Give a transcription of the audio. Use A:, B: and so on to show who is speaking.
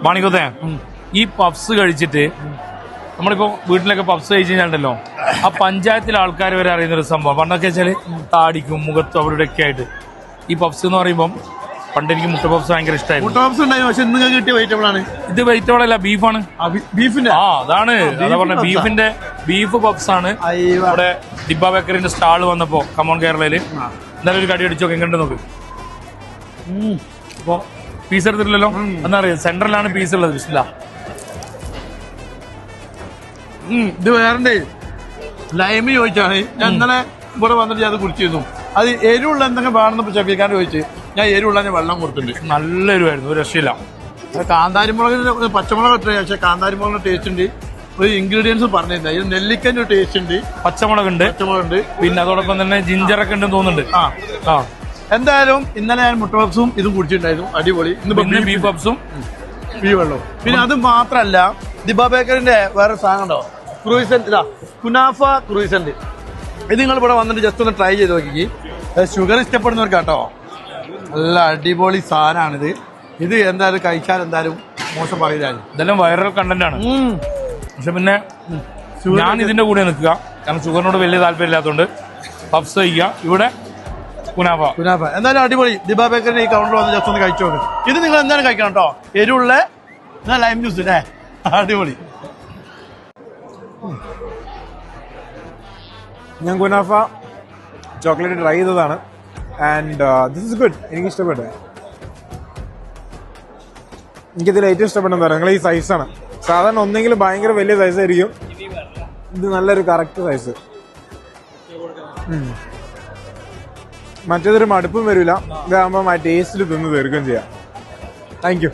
A: മാണിക്കത്തെ ഈ പഫ്സ് കഴിച്ചിട്ട് നമ്മളിപ്പോ വീട്ടിലൊക്കെ പഫ്സ് കഴിച്ചു കഴിഞ്ഞാണ്ടല്ലോ ആ പഞ്ചായത്തിലെ ആൾക്കാർ വരെ അറിയുന്ന ഒരു സംഭവം പണ്ടൊക്കെ വെച്ചാല് താടിക്കും മുഖത്തും അവരുടെയൊക്കെ ആയിട്ട് ഈ പഫ്സ് എന്ന് പറയുമ്പോൾ പണ്ട് എനിക്ക് മുട്ട പഫ്സ് ഭയങ്കര ഇഷ്ടമായിരുന്നു. ഇത് വെജിറ്റബിൾ അല്ല, ബീഫാണ്.
B: ബീഫിന്റെ
A: അതാണ് അതാ പറഞ്ഞ ബീഫ് പഫ്സ് ആണ്. ഇവിടെ ദിബ ബേക്കറിന്റെ സ്റ്റാള് വന്നപ്പോ കമോൺ കേരളയില് എന്തായാലും ഒരു കടി അടിച്ചോക്കെ എങ്ങനെ നോക്ക്. അപ്പൊ പീസ് എടുത്തിട്ടില്ലല്ലോ, എന്താ പറയാ സെന്ററിലാണ് പീസ് ഉള്ളത്. ബിസ്മില്ലാ.
B: ഇത് വേറെ ലൈമ് ചോദിച്ചാണ് ഞാൻ ഇന്നലെ ഇവിടെ വന്നിട്ട് അത് കുടിച്ചിരുന്നു. അത് എരിവുള്ള എന്തെങ്കിലും വേണമെന്ന് ഷഫീഖാൻ ചോദിച്ച് ഞാൻ എരിവുള്ള വെള്ളം കൊടുത്തിട്ടുണ്ട്.
A: നല്ല എരിവായിരുന്നു, ഒരു രക്ഷയില്ല.
B: കാന്താരിമുളകിന് പച്ചമുളക് ഇട്ട പക്ഷേ കാന്താരിമുളകിന്റെ ടേസ്റ്റ് ഉണ്ട്. ഒരു ഇൻഗ്രീഡിയൻസ് പറഞ്ഞിരുന്നത് ഇത് നെല്ലിക്കന്റെ ഒരു ടേസ്റ്റ് ഉണ്ട്,
A: പച്ചമുളകുണ്ട്, പിന്നെ അതോടൊപ്പം തന്നെ ജിഞ്ചറൊക്കെ ഉണ്ടെന്ന് തോന്നുന്നുണ്ട്.
B: എന്തായാലും ഇന്നലെ ഞാൻ മുട്ട പപ്സും ഇതും കുടിച്ചിട്ടുണ്ടായിരുന്നു, അടിപൊളി.
A: ഇന്ന് ബീഫ് പപ്സും
B: ബീഫ് വെള്ളവും. പിന്നെ അത് മാത്രല്ല ദിബ ബേക്കറിന്റെ വേറെ സാധനം ഉണ്ടോ, ക്രൂയിസന്റ്, കുനാഫ ക്രൂയിസന്റ്. ഇത് നിങ്ങൾ ഇവിടെ വന്നിട്ട് ജസ്റ്റ് ഒന്ന് ട്രൈ ചെയ്ത് നോക്കി. ഷുഗർ ഇഷ്ടപ്പെടുന്നവർക്ക് കേട്ടോ, നല്ല അടിപൊളി സാധനമാണിത്. ഇത് എന്തായാലും കഴിച്ചാൽ എന്തായാലും മോശം പറയില്ല.
A: ഇതെല്ലാം വൈറൽ കണ്ടന്റ് ആണ്. പക്ഷെ പിന്നെ ഞാൻ ഇതിന്റെ കൂടെ നിൽക്കുക, കാരണം ഷുഗറിനോട് വലിയ താല്പര്യം ഇല്ലാത്തതുകൊണ്ട് പഫ്സ് കഴിക്കുക. ഇവിടെ കുനാഫ
B: എന്തായാലും അടിപൊളി. ദിബ ബേക്കറിന്റെ ഈ കൗണ്ടർ വന്ന് ജസ്റ്റ് ഒന്ന് കഴിച്ചു നോക്ക്. ഇത് നിങ്ങൾ എന്തായാലും കഴിക്കണം കേട്ടോ, എരിവുള്ള ലൈം ജ്യൂസ് അല്ലേ, അടിപൊളി.
C: ഞാൻ കുനാഫ ചോക്ലേറ്റ് ട്രൈ ചെയ്തതാണ് ആൻഡ് ദിസ് ഇസ് ഗുഡ്. എനിക്ക് ഇഷ്ടപ്പെട്ടു. എനിക്കിതിൽ ഏറ്റവും ഇഷ്ടപ്പെട്ടെന്ന് പറയാം നിങ്ങൾ ഈ സൈസാണ്. സാധാരണ ഒന്നെങ്കിലും ഭയങ്കര വലിയ സൈസായിരിക്കും, ഇത് നല്ലൊരു കറക്റ്റ് സൈസ്. മറ്റേതൊരു മടുപ്പും വരില്ല, ഇതാകുമ്പോൾ ആ ടേസ്റ്റിൽ തിന്ന് തീർക്കുകയും ചെയ്യാം. Thank you.